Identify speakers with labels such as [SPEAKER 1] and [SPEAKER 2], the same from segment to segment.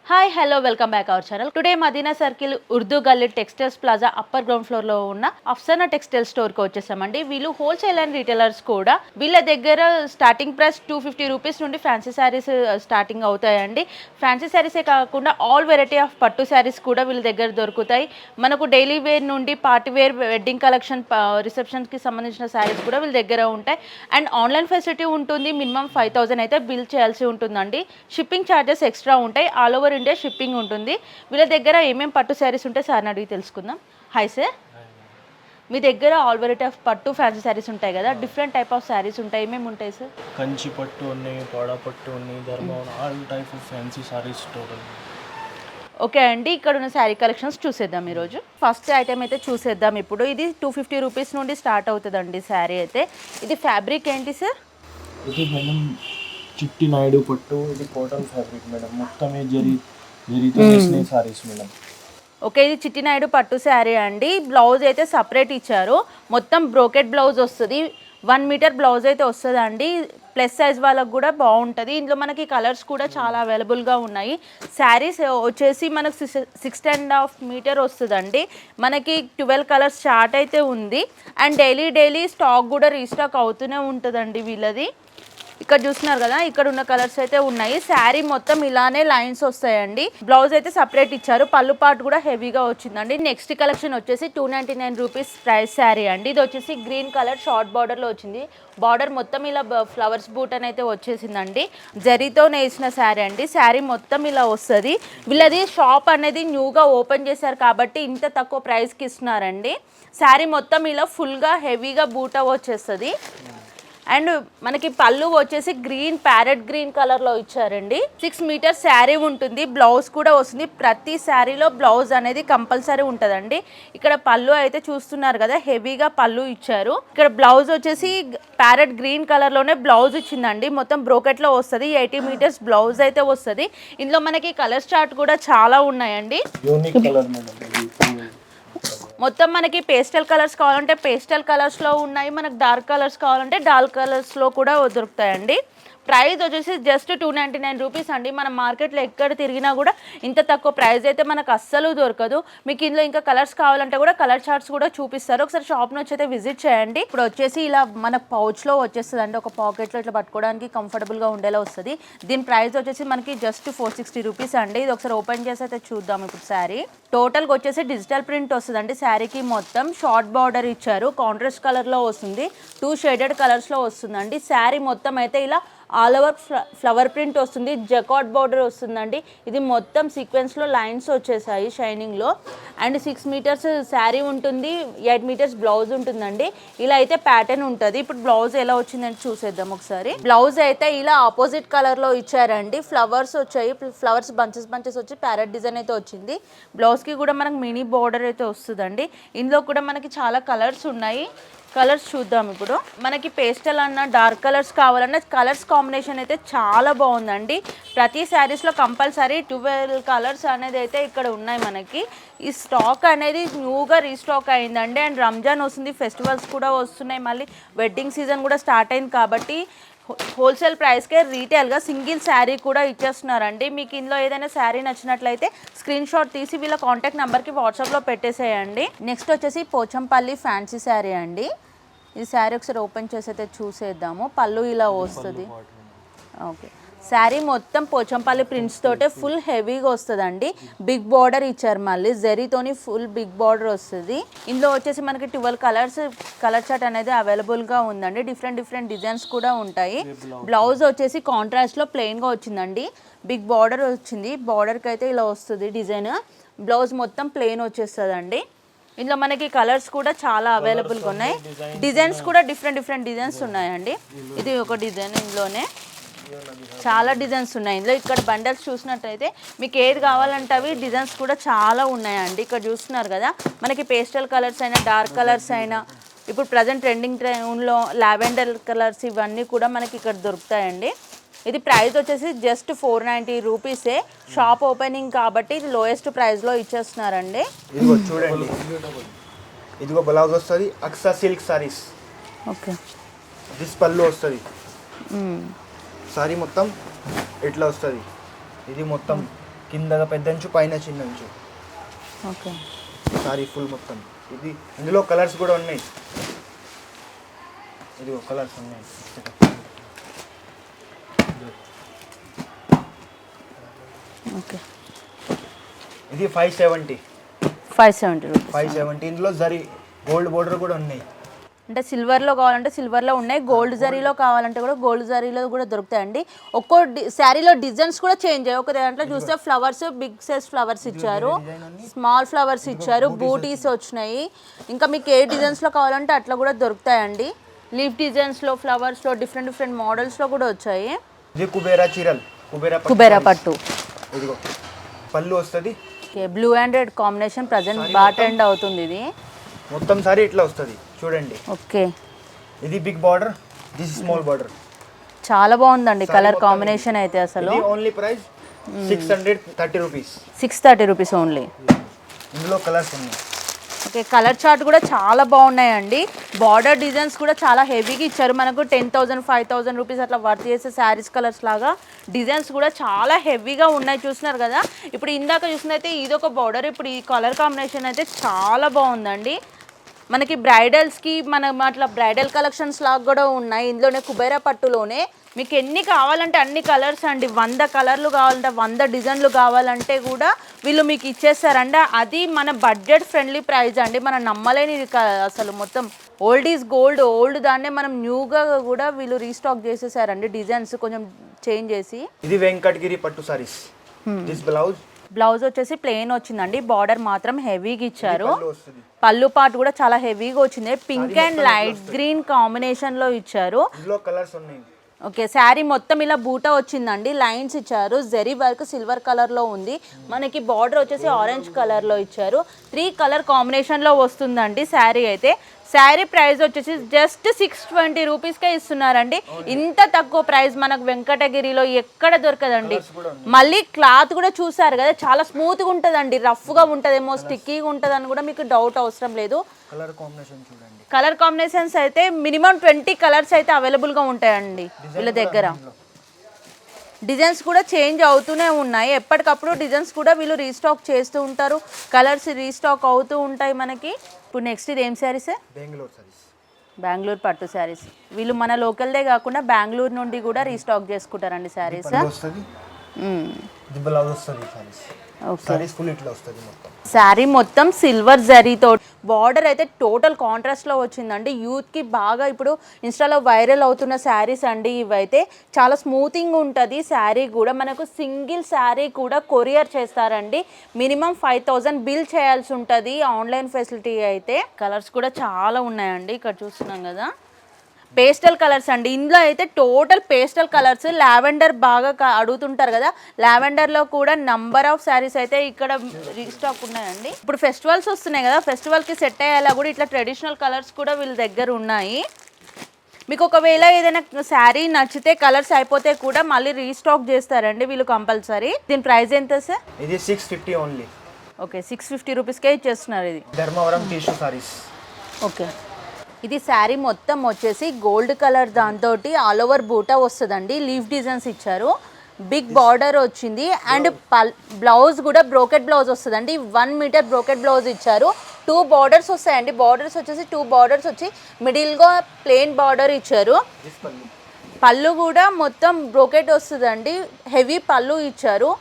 [SPEAKER 1] Hi hello welcome back our channel. Today Madina circle Urdu Galli textiles plaza upper ground floor లో ఉన్న Afsana textile store కి వచ్చేసామండి. వీళ్ళు హోల్సేల్ అండ్ రీటైలర్స్ కూడా. వీళ్ళ దగ్గర స్టార్టింగ్ ప్రైస్ 250 రూపీస్ నుండి ఫ్యాన్సీ శారీస్ స్టార్టింగ్ అవుతాయండి. ఫ్యాన్సీ శారీసే కాకుండా ఆల్ వెరైటీ ఆఫ్ పట్టు శారీస్ కూడా వీళ్ళ దగ్గర దొరుకుతాయి. మనకు డైలీ వేర్ నుండి party wear, wedding collection, reception కి సంబంధించిన శారీస్ కూడా వీళ్ళ దగ్గర ఉంటాయి. అండ్ ఆన్లైన్ ఫెసిలిటీ ఉంటుంది. మినిమం 5000 అయితే బిల్ చేయాల్సి ఉంటుందండి. షిప్పింగ్ ఛార్జెస్ ఎక్స్ట్రా ఉంటాయి. ఆల్ ఓవర్ ఇండియా షిప్పింగ్ ఉంటుంది. వీళ్ళ దగ్గర ఏమేమి పట్టు శారీస్ ఉంటాయి సార్ని అడిగి తెలుసుకుందాం. హాయ్ సార్, మీ దగ్గర ఆల్ వెరైటీ ఆఫ్ పట్టు ఫ్యాన్సీ శారీస్ ఉంటాయి కదా, డిఫరెంట్ టైప్ ఆఫ్ శారీస్ ఉంటాయి, ఏమేమి ఉంటాయి సార్?
[SPEAKER 2] కంచి పట్టు ఉన్నాయి, పాడా పట్టు ఉన్నాయి, Dharmavaram, all type of fancy saris total.
[SPEAKER 1] Okay అండి, ఇక్కడ ఉన్న శారీ కలెక్షన్స్ చూసేద్దాం ఈరోజు. ఫస్ట్ ఐటమ్ అయితే చూసేద్దాం. ఇప్పుడు ఇది 250 రూపీస్ నుండి స్టార్ట్ అవుతుందండి శారీ అయితే. ఇది ఫ్యాబ్రిక్ ఏంటి సార్?
[SPEAKER 2] ఇది మేడం చిట్టి నాయుడు పట్టు, ఇది కాటన్ ఫ్యాబ్రిక్ మేడం, మొత్తం జరీతో వేసిన సారీస్ మేడం.
[SPEAKER 1] ఓకే, ఇది చిట్టినాయుడు పట్టు శారీ అండి. బ్లౌజ్ అయితే సపరేట్ ఇచ్చారు. మొత్తం బ్రోకెట్ బ్లౌజ్ వస్తుంది. 1 మీటర్ బ్లౌజ్ అయితే వస్తుంది అండి. ప్లస్ సైజ్ వాళ్ళకు కూడా బాగుంటుంది. ఇందులో మనకి కలర్స్ కూడా చాలా అవైలబుల్గా ఉన్నాయి. శారీస్ వచ్చేసి మనకు 6.5 మీటర్ వస్తుందండి. మనకి 12 కలర్స్ స్టార్ట్ అయితే ఉంది. అండ్ డైలీ స్టాక్ కూడా రీస్టాక్ అవుతూనే ఉంటుందండి వీళ్ళది. ఇక్కడ చూస్తున్నారు కదా, ఇక్కడ ఉన్న కలర్స్ అయితే ఉన్నాయి. శారీ మొత్తం ఇలానే లైన్స్ వస్తాయండి. బ్లౌజ్ అయితే సపరేట్ ఇచ్చారు. పళ్ళు పాటు కూడా హెవీగా వచ్చిందండి. నెక్స్ట్ కలెక్షన్ వచ్చేసి 299 రూపీస్ ప్రైస్ శారీ అండి. ఇది వచ్చేసి గ్రీన్ కలర్ షార్ట్ బార్డర్ లో వచ్చింది. బార్డర్ మొత్తం ఇలా ఫ్లవర్స్ బూట్ అని అయితే వచ్చేసిందండి. జరీతో నేసిన శారీ అండి. శారీ మొత్తం ఇలా వస్తుంది. వీళ్ళది షాప్ అనేది న్యూగా ఓపెన్ చేశారు కాబట్టి ఇంత తక్కువ ప్రైస్కి ఇస్తున్నారండి. శారీ మొత్తం ఇలా ఫుల్గా హెవీగా బూట వచ్చేస్తుంది. అండ్ మనకి పళ్ళు వచ్చేసి గ్రీన్, ప్యారెట్ గ్రీన్ కలర్లో ఇచ్చారండి. 6 మీటర్స్ శారీ ఉంటుంది. బ్లౌజ్ కూడా వస్తుంది. ప్రతి శారీలో బ్లౌజ్ అనేది కంపల్సరీ ఉంటుందండి. ఇక్కడ పళ్ళు అయితే చూస్తున్నారు కదా, హెవీగా పళ్ళు ఇచ్చారు. ఇక్కడ బ్లౌజ్ వచ్చేసి ప్యారెట్ గ్రీన్ కలర్లోనే బ్లౌజ్ ఇచ్చిందండి. మొత్తం బ్రోకెట్లో వస్తుంది. 80 మీటర్స్ బ్లౌజ్ అయితే వస్తుంది. ఇందులో మనకి కలర్ చార్ట్ కూడా చాలా ఉన్నాయండి. మొత్తం మనకి పేస్టల్ కలర్స్ కావాలంటే పేస్టల్ కలర్స్లో ఉన్నాయి. మనకు డార్క్ కలర్స్ కావాలంటే డార్క్ కలర్స్లో కూడా దొరుకుతాయండి. ప్రైస్ వచ్చేసి జస్ట్ 299 రూపీస్ అండి. మన మార్కెట్లో ఎక్కడ తిరిగినా కూడా ఇంత తక్కువ ప్రైస్ అయితే మనకు అస్సలు దొరకదు. మీకు ఇందులో ఇంకా కలర్స్ కావాలంటే కూడా కలర్ చార్ట్స్ కూడా చూపిస్తారు. ఒకసారి షాప్ నుంచి అయితే విజిట్ చేయండి. ఇప్పుడు వచ్చేసి ఇలా మన పౌచ్లో వచ్చేస్తుంది అండి. ఒక పాకెట్లో ఇట్లా పట్టుకోవడానికి కంఫర్టబుల్గా ఉండేలా వస్తుంది. దీని ప్రైస్ వచ్చేసి మనకి జస్ట్ 460 రూపీస్ అండి. ఇది ఒకసారి ఓపెన్ చేసి అయితే చూద్దాం. ఇప్పుడు శారీ టోటల్గా వచ్చేసి డిజిటల్ ప్రింట్ వస్తుందండి. శారీకి మొత్తం షార్ట్ బార్డర్ ఇచ్చారు. కాంట్రాస్ట్ కలర్లో వస్తుంది. 2 షేడెడ్ కలర్స్లో వస్తుందండి. శారీ మొత్తం అయితే ఇలా ఆల్ ఓవర్ ఫ్లవర్ ప్రింట్ వస్తుంది. జకార్డ్ బార్డర్ వస్తుందండి. ఇది మొత్తం సీక్వెన్స్లో లైన్స్ వచ్చేసాయి షైనింగ్లో. అండ్ 6 మీటర్స్ శారీ ఉంటుంది. 8 మీటర్స్ బ్లౌజ్ ఉంటుందండి. ఇలా అయితే ప్యాటర్న్ ఉంటుంది. ఇప్పుడు బ్లౌజ్ ఎలా వచ్చిందని చూసేద్దాం ఒకసారి. బ్లౌజ్ అయితే ఇలా ఆపోజిట్ కలర్లో ఇచ్చారండి. ఫ్లవర్స్ వచ్చాయి. ఫ్లవర్స్ బంచెస్ వచ్చి ప్యారెట్ డిజైన్ అయితే వచ్చింది. బ్లౌజ్కి కూడా మనకు మినీ బార్డర్ అయితే వస్తుందండి. ఇందులో కూడా మనకి చాలా కలర్స్ ఉన్నాయి. కలర్స్ చూద్దాం. ఇప్పుడు మనకి పేస్టల్ అన్న డార్క్ కలర్స్ కావాలన్నా కలర్స్ కాంబినేషన్ అయితే చాలా బాగుందండి. ప్రతి శారీస్లో కంపల్సరీ 12 కలర్స్ అనేది అయితే ఇక్కడ ఉన్నాయి. మనకి ఈ స్టాక్ అనేది న్యూగా రీస్టాక్ అయిందండి. అండ్ రంజాన్ వస్తుంది, ఫెస్టివల్స్ కూడా వస్తున్నాయి, మళ్ళీ వెడ్డింగ్ సీజన్ కూడా స్టార్ట్ అయింది కాబట్టి హోల్సేల్ ప్రైస్కే రీటైల్గా సింగిల్ శారీ కూడా ఇచ్చేస్తున్నారండి. మీకు ఇందులో ఏదైనా శారీ నచ్చినట్లయితే స్క్రీన్ షాట్ తీసి వీళ్ళ కాంటాక్ట్ నెంబర్కి వాట్సాప్లో పెట్టేసేయండి. నెక్స్ట్ వచ్చేసి పోచంపల్లి ఫ్యాన్సీ శారీ అండి. ఈ శారీ ఒకసారి ఓపెన్ చేసి అయితే చూసేద్దాము. పళ్ళు ఇలా వస్తుంది. ఓకే, శారీ మొత్తం పోచంపల్లి ప్రింట్స్ తోటే ఫుల్ హెవీగా వస్తుందండి. బిగ్ బార్డర్ ఇచ్చారు. మళ్ళీ జరీతోని ఫుల్ బిగ్ బార్డర్ వస్తుంది. ఇందులో వచ్చేసి మనకి 12 కలర్స్ కలర్ చార్ట్ అనేది అవైలబుల్గా ఉందండి. డిఫరెంట్ డిజైన్స్ కూడా ఉంటాయి. బ్లౌజ్ వచ్చేసి కాంట్రాస్ట్లో ప్లెయిన్గా వచ్చిందండి. బిగ్ బార్డర్ వచ్చింది. బార్డర్కి అయితే ఇలా వస్తుంది డిజైన్. బ్లౌజ్ మొత్తం ప్లెయిన్ వచ్చేస్తుందండి. ఇందులో మనకి కలర్స్ కూడా చాలా అవైలబుల్గా ఉన్నాయి. డిజైన్స్ కూడా డిఫరెంట్ డిజైన్స్ ఉన్నాయండి. ఇది ఒక డిజైన్. ఇందులోనే చాలా డిజైన్స్ ఉన్నాయి. ఇందులో ఇక్కడ బండల్స్ చూసినట్టయితే మీకు ఏది కావాలంటే అవి డిజైన్స్ కూడా చాలా ఉన్నాయండి. ఇక్కడ చూస్తున్నారు కదా, మనకి పేస్టల్ కలర్స్ అయినా డార్క్ కలర్స్ అయినా ఇప్పుడు ప్రజెంట్ ట్రెండింగ్లో లావెండర్ కలర్స్ ఇవన్నీ కూడా మనకి ఇక్కడ దొరుకుతాయండి. ఇది ప్రైస్ వచ్చేసి జస్ట్ 490 రూపీసే. షాప్ ఓపెనింగ్ కాబట్టి ఇది లోయెస్ట్ ప్రైస్లో ఇచ్చేస్తున్నారండి.
[SPEAKER 3] ఇదిగో చూడండి, ఇదిగో బ్లౌజ్ వస్తుంది. అక్సా సిల్క్ సారీస్.
[SPEAKER 1] ఓకే,
[SPEAKER 3] దిస్ పళ్ళు వస్తుంది. సారీ మొత్తం ఇట్లా వస్తుంది. ఇది మొత్తం కిందగా పెద్ద అంచు పైన చిన్న అంచు
[SPEAKER 1] ఓకే.
[SPEAKER 3] సారీ ఫుల్ మొత్తం. ఇది ఇందులో కలర్స్ కూడా ఉన్నాయి. ఇదిగో కలర్స్ ఉన్నాయి.
[SPEAKER 1] ఓకే.
[SPEAKER 3] ఇది 570
[SPEAKER 1] రూపీస్.
[SPEAKER 3] 570. ఇందులో జరీ గోల్డ్ బోర్డర్ కూడా ఉన్నాయి.
[SPEAKER 1] అంటే సిల్వర్లో కావాలంటే సిల్వర్లో ఉన్నాయి, గోల్డ్ జరీలో కావాలంటే కూడా గోల్డ్ జరీలో కూడా దొరుకుతాయండి. ఒక్కో శారీలో డిజైన్స్ కూడా చేంజ్ అయ్యాయి. ఒక దాంట్లో చూస్తే ఫ్లవర్స్, బిగ్ సైజ్ ఫ్లవర్స్ ఇచ్చారు, స్మాల్ ఫ్లవర్స్ ఇచ్చారు, బూటీస్ వచ్చినాయి. ఇంకా మీకు ఏ డిజైన్స్లో కావాలంటే అట్లా కూడా దొరుకుతాయండి. లీఫ్ డిజైన్స్లో, ఫ్లవర్స్లో, డిఫరెంట్ మోడల్స్లో కూడా వచ్చాయి.
[SPEAKER 3] ఇది కుబేరా చీరలు,
[SPEAKER 1] కుబేరా పట్టు.
[SPEAKER 3] ఇదిగో పళ్ళు వస్తుంది.
[SPEAKER 1] Okay, blue and red combination present బాగా ట్రెండ్ అవుతుంది. ఇది
[SPEAKER 3] మొత్తం సారీ ఇట్లా వస్తుంది చూడండి.
[SPEAKER 1] ఓకే.
[SPEAKER 3] ఇది big border, this small border.
[SPEAKER 1] చాలా బాగుందండి కలర్ కాంబినేషన్ అయితే. అసలు
[SPEAKER 3] only price 630 rupees.
[SPEAKER 1] 630 rupees only.
[SPEAKER 3] ఇందులో కలర్స్ ఉన్నాయి.
[SPEAKER 1] ఓకే, కలర్ చార్ట్ కూడా చాలా బాగున్నాయండి. బార్డర్ డిజైన్స్ కూడా చాలా హెవీగా ఇచ్చారు. మనకు 10,000 5,000 రూపీస్ అట్లా వర్త్ చేసే శారీస్ కలర్స్ లాగా డిజైన్స్ కూడా చాలా హెవీగా ఉన్నాయి. చూస్తున్నారు కదా, ఇప్పుడు ఇందాక చూసినైతే ఇది ఒక బార్డర్, ఇప్పుడు ఈ కలర్ కాంబినేషన్ అయితే చాలా బాగుందండి. మనకి బ్రైడల్స్కి అట్లా బ్రైడల్ కలెక్షన్స్ లాగా కూడా ఉన్నాయి. ఇందులోనే కుబేరా పట్టులోనే మీకు ఎన్ని కావాలంటే అన్ని కలర్స్ అండి. 100 కలర్లు కావాలంటే 100 డిజైన్లు కావాలంటే కూడా వీళ్ళు మీకు ఇచ్చేస్తారండి. అది మన బడ్జెట్ ఫ్రెండ్లీ ప్రైస్ అండి. మనం నమ్మలేని అసలు మొత్తం ఓల్డ్ ఈజ్ గోల్డ్. ఓల్డ్ దాన్నే మనం న్యూగా కూడా వీళ్ళు రీస్టాక్ చేసేసారండి. డిజైన్స్ కొంచెం చేంజ్ చేసి.
[SPEAKER 3] ఇది వెంకటగిరి పట్టు సారీస్. దిస్
[SPEAKER 1] బ్లౌజ్ వచ్చేసి ప్లెయిన్ వచ్చిందండి, బార్డర్ మాత్రం హెవీగా ఇచ్చారు. పళ్ళు పాటు కూడా చాలా హెవీగా వచ్చింది. పింక్ అండ్ లైట్ గ్రీన్ కాంబినేషన్లో ఇచ్చారు. ఓకే, శారీ మొత్తం ఇలా బూటా వచ్చిందండి, లైన్స్ ఇచ్చారు, జరీ వర్క్ సిల్వర్ కలర్లో ఉంది. మనకి బార్డర్ వచ్చేసి ఆరెంజ్ కలర్లో ఇచ్చారు. 3 కలర్ కాంబినేషన్లో వస్తుందండి శారీ అయితే. శారీ ప్రైస్ వచ్చేసి జస్ట్ 620 రూపీస్కే ఇస్తున్నారండి. ఇంత తక్కువ ప్రైస్ మనకు వెంకటగిరిలో ఎక్కడ దొరకదండి. మళ్ళీ క్లాత్ కూడా చూసారు కదా, చాలా స్మూత్గా ఉంటుందండి. రఫ్గా ఉంటుందేమో, స్టిక్కీగా ఉంటుందని కూడా మీకు డౌట్ అవసరం లేదు. కలర్ కాంబినేషన్స్ అయితే మినిమం 20 కలర్స్ అయితే అవైలబుల్గా ఉంటాయండి వీళ్ళ దగ్గర. డిజైన్స్ కూడా చేంజ్ అవుతూనే ఉన్నాయి. ఎప్పటికప్పుడు డిజైన్స్ కూడా వీళ్ళు రీస్టాక్ చేస్తూ ఉంటారు. కలర్స్ రీస్టాక్ అవుతూ ఉంటాయి మనకి. ఇప్పుడు నెక్స్ట్ ఇది ఏం శారీస్? బెంగళూరు పట్టు శారీస్. వీళ్ళు మన లోకల్దే కాకుండా బెంగళూరు నుండి కూడా రీస్టాక్ చేసుకుంటారండి శారీస్. శారీ మొత్తం సిల్వర్ జరీతో బార్డర్ అయితే టోటల్ కాంట్రాస్ట్లో వచ్చిందండి. యూత్కి బాగా ఇప్పుడు ఇన్స్టాలో వైరల్ అవుతున్న శారీస్ అండి ఇవైతే. చాలా స్మూతింగ్ ఉంటుంది శారీ కూడా. మనకు సింగిల్ శారీ కూడా కొరియర్ చేస్తారండి. మినిమం 5,000 బిల్ చేయాల్సి ఉంటుంది ఆన్లైన్ ఫెసిలిటీ అయితే. కలర్స్ కూడా చాలా ఉన్నాయండి, ఇక్కడ చూస్తున్నాం కదా. పేస్టల్ కలర్స్ అండి. ఇందులో అయితే టోటల్ పేస్టల్ కలర్స్. లావెండర్ బాగా అడుగుతుంటారు కదా, లావెండర్లో కూడా నంబర్ ఆఫ్ శారీస్ అయితే ఇక్కడ రీస్టాక్ ఉన్నాయండి. ఇప్పుడు ఫెస్టివల్స్ వస్తున్నాయి కదా, ఫెస్టివల్కి సెట్ అయ్యేలా కూడా ఇట్లా ట్రెడిషనల్ కలర్స్ కూడా వీళ్ళ దగ్గర ఉన్నాయి. మీకు ఒకవేళ ఏదైనా శారీ నచ్చితే కలర్స్ అయిపోతే కూడా మళ్ళీ రీస్టాక్ చేస్తారండి వీళ్ళు కంపల్సరీ. దీని ప్రైస్ ఎంత సార్?
[SPEAKER 3] ఇది 650 ఓన్లీ.
[SPEAKER 1] ఓకే, 650 రూపీస్కే ఇచ్చేస్తున్నారు. ఇది
[SPEAKER 3] ధర్మవరం టిష్యూ సారీస్.
[SPEAKER 1] ఓకే, ఇది శారీ మొత్తం వచ్చేసి గోల్డ్ కలర్ దాంతో ఆల్ ఓవర్ బూటా వస్తుందండి. లీఫ్ డిజైన్స్ ఇచ్చారు, బిగ్ బార్డర్ వచ్చింది అండ్ బ్లౌజ్ కూడా బ్రోకెట్ బ్లౌజ్ వస్తుందండి. 1 మీటర్ బ్రోకెట్ బ్లౌజ్ ఇచ్చారు. 2 బార్డర్స్ వస్తాయండి. బార్డర్స్ వచ్చేసి 2 బార్డర్స్ వచ్చి మిడిల్గా ప్లెయిన్ బార్డర్ ఇచ్చారు. పళ్ళు కూడా మొత్తం బ్రోకెట్ వస్తుందండి, హెవీ పళ్ళు ఇచ్చారు.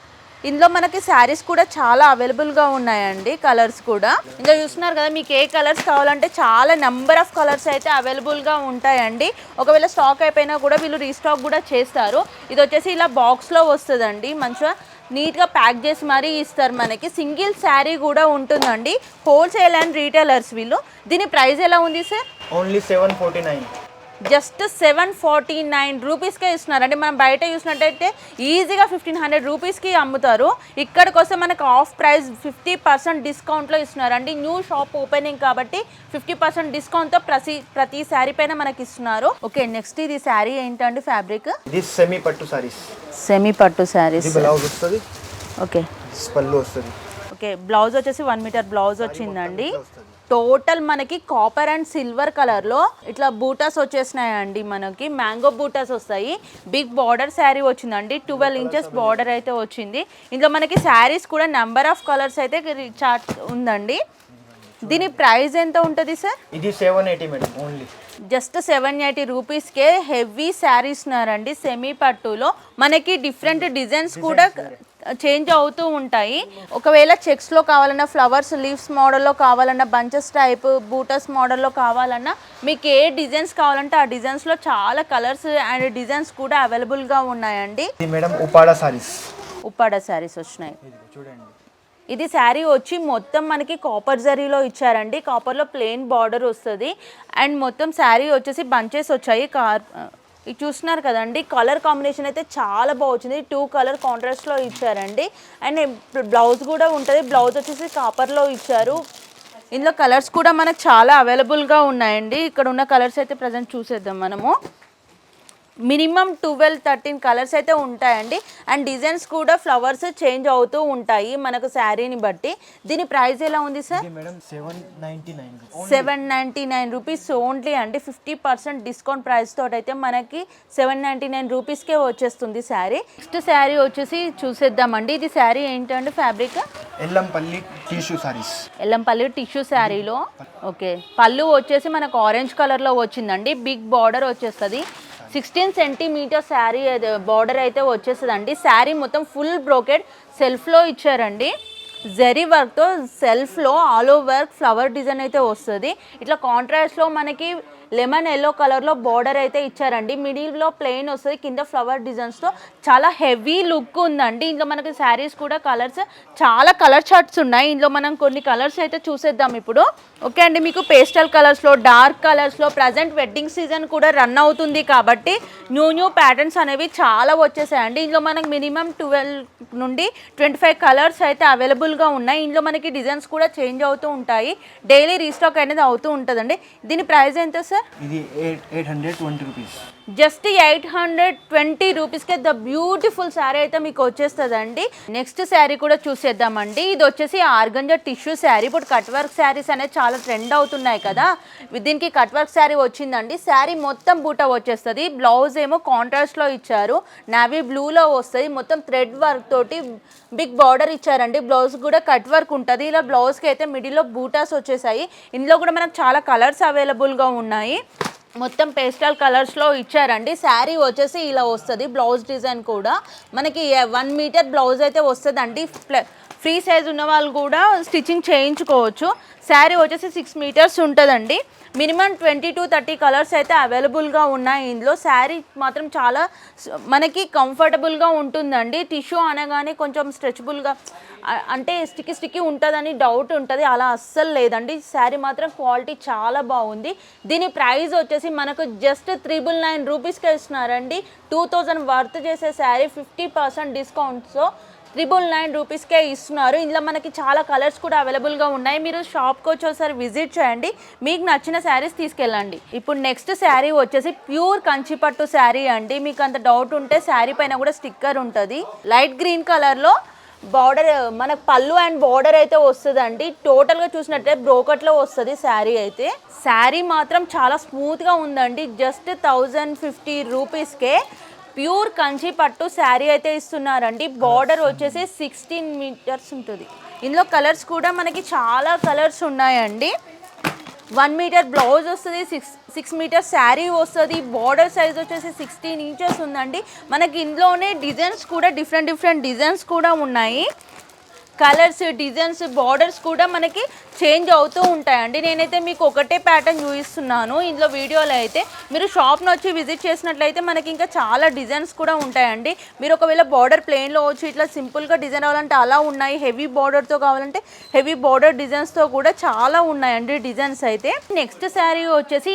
[SPEAKER 1] ఇందులో మనకి శారీస్ కూడా చాలా అవైలబుల్గా ఉన్నాయండి, కలర్స్ కూడా. ఇంకా చూస్తున్నారు కదా, మీకు ఏ కలర్స్ కావాలంటే చాలా నెంబర్ ఆఫ్ కలర్స్ అయితే అవైలబుల్గా ఉంటాయండి. ఒకవేళ స్టాక్ అయిపోయినా కూడా వీళ్ళు రీస్టాక్ కూడా చేస్తారు. ఇది వచ్చేసి ఇలా బాక్స్లో వస్తుందండి, మంచిగా నీట్గా ప్యాక్ చేసి మరీ ఇస్తారు మనకి. సింగిల్ శారీ కూడా ఉంటుందండి. హోల్సేల్ అండ్ రీటైలర్స్ వీళ్ళు. దీని ప్రైస్ ఎలా ఉంది సార్?
[SPEAKER 3] ఓన్లీ 749.
[SPEAKER 1] జస్ట్ 749 రూపీస్కే ఇస్తున్నారండి. మనం బయట చూసినట్టయితే ఈజీగా 1,500 రూపీస్కి అమ్ముతారు. ఇక్కడికి వస్తే మనకు ఆఫ్ ప్రైస్ 50% డిస్కౌంట్లో ఇస్తున్నారండి. న్యూ షాప్ ఓపెనింగ్ కాబట్టి 50% డిస్కౌంట్తో ప్రతి శారీ పైన మనకి ఇస్తున్నారు. ఓకే, నెక్స్ట్ ఇది శారీ ఏంటండి ఫ్యాబ్రిక్?
[SPEAKER 3] ఇది సెమీ పట్టు సారీస్.
[SPEAKER 1] సెమీ పట్టు శారీస్.
[SPEAKER 3] బ్లౌజ్ వస్తుంది.
[SPEAKER 1] ఓకే,
[SPEAKER 3] పళ్ళు వస్తుంది.
[SPEAKER 1] ఓకే, బ్లౌజ్ వచ్చేసి 1 మీటర్ బ్లౌజ్ వచ్చిందండి. టోటల్ మనకి కాపర్ అండ్ సిల్వర్ కలర్లో ఇట్లా బూటాస్ వచ్చేసినాయండి. మనకి మ్యాంగో బూటాస్ వస్తాయి. బిగ్ బార్డర్ శారీ వచ్చిందండి. 12 ఇంచెస్ బార్డర్ అయితే వచ్చింది. ఇందులో మనకి శారీస్ కూడా నెంబర్ ఆఫ్ కలర్స్ అయితే చార్ట్ ఉందండి. దీని ప్రైస్ ఎంత ఉంటుంది సార్?
[SPEAKER 3] ఇది 780 మేడం ఓన్లీ.
[SPEAKER 1] జస్ట్ 780 రూపీస్కే హెవీ శారీస్ ఉన్నారండి. సెమీ పట్టులో మనకి డిఫరెంట్ డిజైన్స్ కూడా చేంజ్ అవుతూ ఉంటాయి. ఒకవేళ చెక్స్లో కావాలన్నా, ఫ్లవర్స్ లీవ్స్ మోడల్లో కావాలన్నా, బంచెస్ టైప్ బూటస్ మోడల్లో కావాలన్నా, మీకు ఏ డిజైన్స్ కావాలంటే ఆ డిజైన్స్లో చాలా కలర్స్ అండ్ డిజైన్స్ కూడా అవైలబుల్గా ఉన్నాయండి.
[SPEAKER 3] ఇది మేడం ఉపాడా సారీస్.
[SPEAKER 1] ఉప్పాడ శారీస్ వచ్చినాయి.
[SPEAKER 3] చూడండి,
[SPEAKER 1] ఇది శారీ వచ్చి మొత్తం మనకి కాపర్ జరీలో ఇచ్చారండి. కాపర్లో ప్లెయిన్ బార్డర్ వస్తుంది అండ్ మొత్తం శారీ వచ్చేసి బంచెస్ వచ్చాయి. ఇది చూస్తున్నారు కదండి, కలర్ కాంబినేషన్ అయితే చాలా బాగా వచ్చింది. 2 కలర్ కాంట్రాస్ట్లో ఇచ్చారండి. అండ్ బ్లౌజ్ కూడా ఉంటుంది. బ్లౌజ్ వచ్చేసి కాపర్లో ఇచ్చారు. ఇందులో కలర్స్ కూడా మనకు చాలా అవైలబుల్గా ఉన్నాయండి. ఇక్కడ ఉన్న కలర్స్ అయితే ప్రజెంట్ చూసేద్దాం మనము. మినిమం 12-13 కలర్స్ అయితే ఉంటాయండి. అండ్ డిజైన్స్ కూడా ఫ్లవర్స్ చేంజ్ అవుతూ ఉంటాయి మనకు శారీని బట్టి. దీని ప్రైస్ ఎలా ఉంది సార్?
[SPEAKER 3] మేడం
[SPEAKER 1] 799 రూపీస్ ఓన్లీ అండి. 50% డిస్కౌంట్ ప్రైస్ తోటి అయితే మనకి 799 రూపీస్కే వచ్చేస్తుంది శారీ. నెక్స్ట్ శారీ వచ్చేసి చూసేద్దామండి. ఇది శారీ ఏంటంటే fabric
[SPEAKER 3] Yellampalli tissue saris.
[SPEAKER 1] Yellampalli tissue శారీలో ఓకే, పళ్ళు వచ్చేసి మనకు ఆరెంజ్ కలర్లో వచ్చిందండి. బిగ్ బార్డర్ వచ్చేస్తుంది. 16 సెంటీమీటర్ శారీ బార్డర్ అయితే వచ్చేస్తుందండి. శారీ మొత్తం ఫుల్ బ్రోకెడ్ సెల్ఫ్లో ఇచ్చారండి. జరీ వర్క్తో సెల్ఫ్లో ఆల్ ఓవర్ ఫ్లవర్ డిజైన్ అయితే వస్తుంది. ఇట్లా కాంట్రాస్ట్లో మనకి లెమన్ ఎల్లో కలర్లో బార్డర్ అయితే ఇచ్చారండి. మిడిల్లో ప్లెయిన్ వస్తుంది, కింద ఫ్లవర్ డిజైన్స్తో చాలా హెవీ లుక్ ఉందండి. ఇందులో మనకి శారీస్ కూడా కలర్స్ చాలా కలర్ చార్ట్స్ ఉన్నాయి. ఇందులో మనం కొన్ని కలర్స్ అయితే చూసేద్దాం ఇప్పుడు. ఓకే అండి, మీకు పేస్టల్ కలర్స్లో, డార్క్ కలర్స్లో ప్రజెంట్ వెడ్డింగ్ సీజన్ కూడా రన్ అవుతుంది కాబట్టి న్యూ ప్యాటర్న్స్ అనేవి చాలా వచ్చేసాయండి. ఇందులో మనకి మినిమం 12 నుండి 25 కలర్స్ అయితే అవైలబుల్గా ఉన్నాయి. ఇందులో మనకి డిజైన్స్ కూడా చేంజ్ అవుతూ ఉంటాయి. డైలీ రీస్టాక్ అనేది అవుతూ ఉంటుందండి. దీని ప్రైస్ ఎంత సార్?
[SPEAKER 3] ఇది 820 రూపీస్.
[SPEAKER 1] జస్ట్ 820 రూపీస్కే ద బ్యూటిఫుల్ శారీ అయితే మీకు వచ్చేస్తుందండి. నెక్స్ట్ శారీ కూడా చూసేద్దామండి. ఇది వచ్చేసి ఆర్గంజా టిష్యూ శారీ. ఇప్పుడు కట్ వర్క్ శారీస్ అనేది చాలా ట్రెండ్ అవుతున్నాయి కదా, దీనికి కట్ వర్క్ శారీ వచ్చిందండి. శారీ మొత్తం బూటా వచ్చేస్తుంది. బ్లౌజ్ ఏమో కాంట్రాస్ట్లో ఇచ్చారు, నావీ బ్లూలో వస్తుంది. మొత్తం థ్రెడ్ వర్క్ తోటి బిగ్ బార్డర్ ఇచ్చారండి. బ్లౌజ్ కూడా కట్ వర్క్ ఉంటుంది. ఇలా బ్లౌజ్కి అయితే మిడిల్లో బూటాస్ వచ్చేసాయి. ఇందులో కూడా మనకు చాలా కలర్స్ అవైలబుల్గా ఉన్నాయి. మొత్తం పేస్టల్ కలర్స్లో ఇచ్చారండి. శారీ వచ్చేసి ఇలా వస్తుంది. బ్లౌజ్ డిజైన్ కూడా మనకి 1 మీటర్ బ్లౌజ్ అయితే వస్తుందండి. ఫ్రీ సైజ్ ఉన్న వాళ్ళు కూడా స్టిచ్చింగ్ చేయించుకోవచ్చు. శారీ వచ్చేసి 6 మీటర్స్ ఉంటుందండి. మినిమం 20-30 కలర్స్ అయితే అవైలబుల్గా ఉన్నాయి. ఇందులో శారీ మాత్రం చాలా మనకి కంఫర్టబుల్గా ఉంటుందండి. టిష్యూ అనగానే కొంచెం స్ట్రెచబుల్గా అంటే స్టిక్కీ ఉంటుందని డౌట్ ఉంటుంది, అలా అస్సలు లేదండి. శారీ మాత్రం క్వాలిటీ చాలా బాగుంది. దీని ప్రైస్ వచ్చేసి మనకు జస్ట్ 999 రూపీస్కే ఇస్తున్నారండి. 2000 వర్త్ చేసే శారీ 50% డిస్కౌంట్తో 999 రూపీస్కే ఇస్తున్నారు. ఇందులో మనకి చాలా కలర్స్ కూడా అవైలబుల్గా ఉన్నాయి. మీరు షాప్కి వచ్చి ఒకసారి విజిట్ చేయండి, మీకు నచ్చిన శారీస్ తీసుకెళ్ళండి. ఇప్పుడు నెక్స్ట్ శారీ వచ్చేసి ప్యూర్ కంచిపట్టు శారీ అండి. మీకు అంత డౌట్ ఉంటే శారీ పైన కూడా స్టిక్కర్ ఉంటుంది. లైట్ గ్రీన్ కలర్లో బార్డర్ మనకు పళ్ళు అండ్ బార్డర్ అయితే వస్తుందండి. టోటల్గా చూసినట్టే బ్రోకట్లో వస్తుంది శారీ అయితే. శారీ మాత్రం చాలా స్మూత్గా ఉందండి. జస్ట్ 1050 రూపీస్కే ప్యూర్ కంచి పట్టు శారీ అయితే ఇస్తున్నారండి. బార్డర్ వచ్చేసి 16 మీటర్స్ ఉంటుంది. ఇందులో కలర్స్ కూడా మనకి చాలా కలర్స్ ఉన్నాయండి. 1 మీటర్ బ్లౌజ్ వస్తుంది, 6 మీటర్ శారీ వస్తుంది. బార్డర్ సైజ్ వచ్చేసి 16 ఇంచెస్ ఉందండి. మనకి ఇందులోనే డిజైన్స్ కూడా డిఫరెంట్ డిజైన్స్ కూడా ఉన్నాయి. కలర్స్, డిజైన్స్, బార్డర్స్ కూడా మనకి చేంజ్ అవుతూ ఉంటాయండి. నేనైతే మీకు ఒకటే ప్యాటర్న్ చూపిస్తున్నాను ఇందులో వీడియోలో అయితే. మీరు షాప్ని వచ్చి విజిట్ చేసినట్లయితే మనకి ఇంకా చాలా డిజైన్స్ కూడా ఉంటాయండి. మీరు ఒకవేళ బార్డర్ ప్లెయిన్లో వచ్చి ఇట్లా సింపుల్గా డిజైన్ అవ్వాలంటే అలా ఉన్నాయి. హెవీ బార్డర్తో కావాలంటే హెవీ బార్డర్ డిజైన్స్తో కూడా చాలా ఉన్నాయండి డిజైన్స్ అయితే. నెక్స్ట్ శారీ వచ్చేసి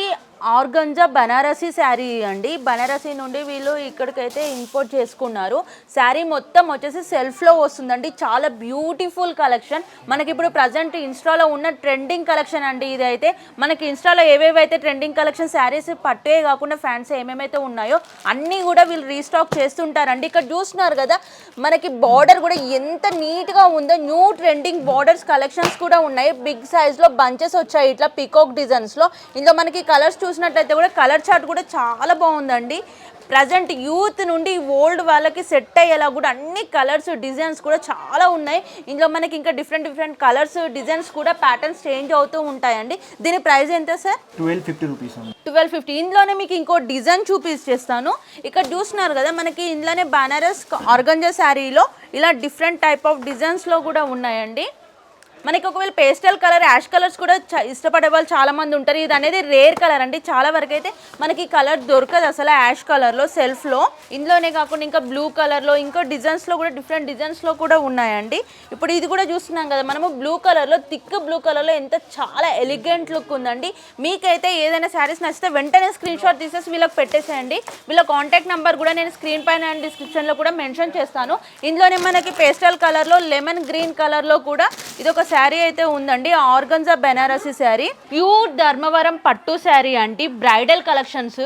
[SPEAKER 1] ఆర్గంజా బనారసీ శారీ అండి. బనారసీ నుండి వీళ్ళు ఇక్కడికైతే ఇంపోర్ట్ చేసుకున్నారు. శారీ మొత్తం వచ్చేసి సెల్ఫ్లో వస్తుందండి. చాలా బ్యూటిఫుల్ కలెక్షన్. మనకి ఇప్పుడు ప్రజెంట్ ఇన్స్టాలో ఉన్న ట్రెండింగ్ కలెక్షన్ అండి ఇదైతే. మనకి ఇన్స్టాలో ఏవేవైతే ట్రెండింగ్ కలెక్షన్ శారీస్ పట్టే కాకుండా ఫ్యాన్సీ ఏమేమైతే ఉన్నాయో అన్నీ కూడా వీళ్ళు రీస్టాక్ చేస్తుంటారండి. ఇక్కడ చూస్తున్నారు కదా మనకి బార్డర్ కూడా ఎంత నీట్గా ఉందో. న్యూ ట్రెండింగ్ బార్డర్స్ కలెక్షన్స్ కూడా ఉన్నాయి. బిగ్ సైజ్లో బంచెస్ వచ్చాయి ఇట్లా పికాక్ డిజైన్స్లో. ఇందులో మనకి కలర్స్ చూసినట్లయితే కూడా కలర్ చార్ట్ కూడా చాలా బాగుందండి. ప్రజెంట్ యూత్ నుండి ఓల్డ్ వాళ్ళకి సెట్ అయ్యేలా కూడా అన్ని కలర్స్ డిజైన్స్ కూడా చాలా ఉన్నాయి. ఇందులో మనకి ఇంకా డిఫరెంట్ కలర్స్ డిజైన్స్ కూడా ప్యాటర్న్స్ చేంజ్ అవుతూ ఉంటాయండి. దీని ప్రైస్ ఎంత సార్?
[SPEAKER 3] 1250 రూపీస్.
[SPEAKER 1] 1250. ఇందులోనే మీకు ఇంకో డిజైన్ చూపించేస్తాను. ఇక్కడ చూస్తున్నారు కదా మనకి ఇందులోనే బనారస్ ఆర్గంజా శారీలో ఇలా డిఫరెంట్ టైప్ ఆఫ్ డిజైన్స్లో కూడా ఉన్నాయండి. మనకి ఒకవేళ పేస్టల్ కలర్ యాష్ కలర్స్ కూడా ఇష్టపడే వాళ్ళు చాలామంది ఉంటారు. ఇది అనేది రేర్ కలర్ అండి. చాలా వరకు అయితే మనకి కలర్ దొరకదు అసలు యాష్ కలర్లో సెల్ఫ్లో. ఇందులోనే కాకుండా ఇంకా బ్లూ కలర్లో ఇంకా డిజైన్స్లో కూడా డిఫరెంట్ డిజైన్స్లో కూడా ఉన్నాయండి. ఇప్పుడు ఇది కూడా చూస్తున్నాం కదా మనము బ్లూ కలర్లో థిక్ బ్లూ కలర్లో ఎంత చాలా ఎలిగెంట్ లుక్ ఉందండి. మీకైతే ఏదైనా శారీస్ నచ్చితే వెంటనే స్క్రీన్ షాట్ తీసేసి వీళ్ళకి పెట్టేసేయండి. వీళ్ళ కాంటాక్ట్ నెంబర్ కూడా నేను స్క్రీన్ పైన అండ్ డిస్క్రిప్షన్లో కూడా మెన్షన్ చేస్తాను. ఇందులోనే మనకి పేస్టల్ కలర్లో లెమన్ గ్రీన్ కలర్లో కూడా ఇది ఒక శారీ అయితే ఉందండి. ఆర్గంజా బెనారసీ శారీ, ప్యూర్ ధర్మవరం పట్టు శారీ అండి. బ్రైడల్ కలెక్షన్స్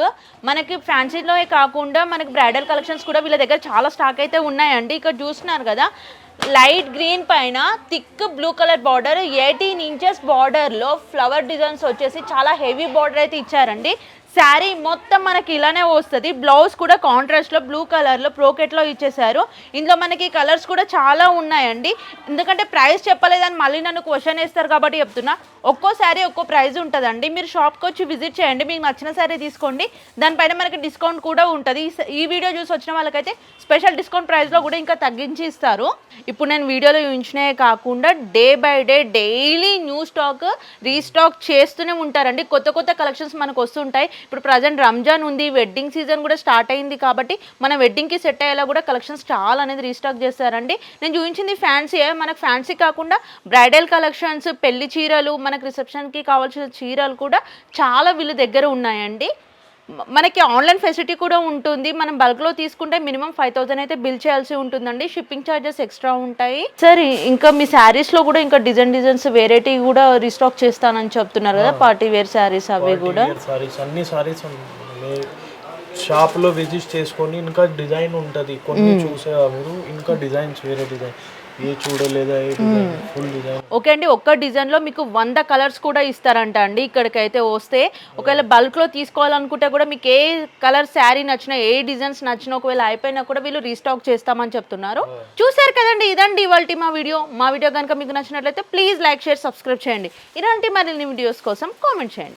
[SPEAKER 1] మనకి ఫ్యాన్సీలో కాకుండా మనకి బ్రైడల్ కలెక్షన్స్ కూడా వీళ్ళ దగ్గర చాలా స్టాక్ అయితే ఉన్నాయండి. ఇక్కడ చూస్తున్నారు కదా లైట్ గ్రీన్ పైన thick blue colour border, 18 inches బార్డర్లో ఫ్లవర్ డిజైన్స్ వచ్చేసి చాలా హెవీ బార్డర్ అయితే ఇచ్చారండి. శారీ మొత్తం మనకి ఇలానే వస్తుంది. బ్లౌజ్ కూడా కాంట్రాస్ట్లో బ్లూ కలర్లో బ్రోకెట్లో ఇచ్చేసారు. ఇందులో మనకి కలర్స్ కూడా చాలా ఉన్నాయండి. ఎందుకంటే ప్రైస్ చెప్పలేదని మళ్ళీ నన్ను క్వశ్చన్ వేస్తారు కాబట్టి చెప్తున్నా. ఒక్కో శారీ ఒక్కో ప్రైస్ ఉంటుందండి. మీరు షాప్కి వచ్చి విజిట్ చేయండి. మీకు నచ్చిన శారీ తీసుకోండి. దానిపైన మనకి డిస్కౌంట్ కూడా ఉంటుంది. ఈ వీడియో చూసి వచ్చిన వాళ్ళకైతే స్పెషల్ డిస్కౌంట్ ప్రైస్లో కూడా ఇంకా తగ్గించి ఇస్తారు. ఇప్పుడు నేను వీడియోలో చూపించినవి కాకుండా day by day daily new stock restock చేస్తూనే ఉంటారండి. కొత్త కలెక్షన్స్ మనకు వస్తుంటాయి. ఇప్పుడు ప్రజెంట్ రంజాన్ ఉంది, వెడ్డింగ్ సీజన్ కూడా స్టార్ట్ అయింది కాబట్టి మన వెడ్డింగ్కి సెట్ అయ్యేలా కూడా కలెక్షన్స్ చాలా అనేది రీస్టాక్ చేస్తారండి. నేను చూపించింది ఫ్యాన్సీ. మనకు ఫ్యాన్సీ కాకుండా బ్రైడల్ కలెక్షన్స్, పెళ్లి చీరలు, మనకు రిసెప్షన్కి కావాల్సిన చీరలు కూడా చాలా వీళ్ళ దగ్గర ఉన్నాయండి. మనకి ఆన్లైన్ ఫెసిలిటీ కూడా ఉంటుంది. మనం బల్క్లో తీసుకుంటే మినిమం 5000 అయితే బిల్ చేయాల్సి ఉంటుందండి. షిప్పింగ్ ఛార్జెస్ ఎక్స్ట్రా ఉంటాయి. సరే ఇంకా మీ శారీస్లో కూడా ఇంకా డిజైన్స్ వెరైటీ కూడా రీస్టాక్ చేస్తానని చెప్తున్నారు కదా, పార్టీ వేర్ శారీస్ అవి కూడా.
[SPEAKER 2] అన్ని శారీస్ షాప్లో విజిట్ చేసుకొని ఇంకా డిజైన్ ఉంటుంది కొన్ని చూసే మీరు ఇంకా డిజైన్స్ వేరే డిజైన్ ఏ చూడలేదా ఫుల్ డిజైన్.
[SPEAKER 1] ఓకే అండి, ఒక్క డిజైన్లో మీకు 100 కలర్స్ కూడా ఇస్తారంట అండి. ఇక్కడికైతే వస్తే ఒకవేళ బల్క్లో తీసుకోవాలనుకుంటే కూడా మీకు ఏ కలర్ శారీ నచ్చినా, ఏ డిజైన్స్ నచ్చినా ఒకవేళ అయిపోయినా కూడా వీళ్ళు రీస్టాక్ చేస్తామని చెప్తున్నారు. చూసారు కదండి, ఇదండి ఇవాల్టి మా వీడియో కనుక మీకు నచ్చినట్లయితే ప్లీజ్ లైక్, షేర్, సబ్స్క్రైబ్ చేయండి. ఇలాంటి మరిన్ని వీడియోస్ కోసం కామెంట్ చేయండి.